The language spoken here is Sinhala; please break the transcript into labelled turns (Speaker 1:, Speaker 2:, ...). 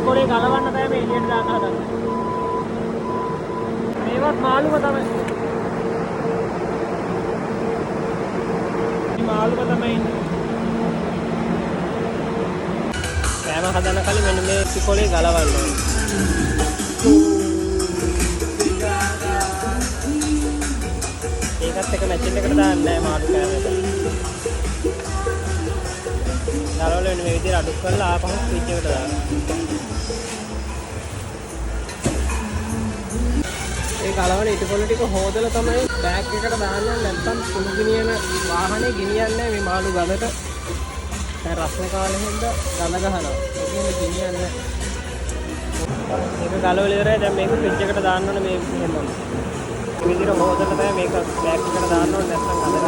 Speaker 1: කොලේ ගලවන්න තමයි මේ එළියට දාන්න හදන්නේ. මේවත් මාළුම තමයි. මේ මාළුම තමයි ඉන්නේ. කෑම හදන කලින් මෙන්න මේ කොලේ ගලවන්න ඕනේ. ඒකත් එක මැෂින් එකට දාන්න නෑ මාළු කෑමට. ගලවල වෙන මේ විදිහට අඩු කරලා ආපහු ස්විච් එකට දාන්න. ඒ ගලවන ඉටකොල ටික හොදලා තමයි බෑග් එකට දාන්න. නැත්නම් කුණු ගිනියන වාහනේ ගෙනියන්නේ මේ මාළු ගලට. දැන් රස්නේ කාලේ හින්දා ගල ගහනවා. ඒකෙන් ගෙනියන්නේ. මේක ගලවල ඉවරයි. දැන් මේක ස්විච් එකට දාන්න ඕනේ මේ විදිහටම. මේ විදිහට හොදලා තමයි මේක බෑග් එකට දාන්න ඕනේ. නැත්නම් ගල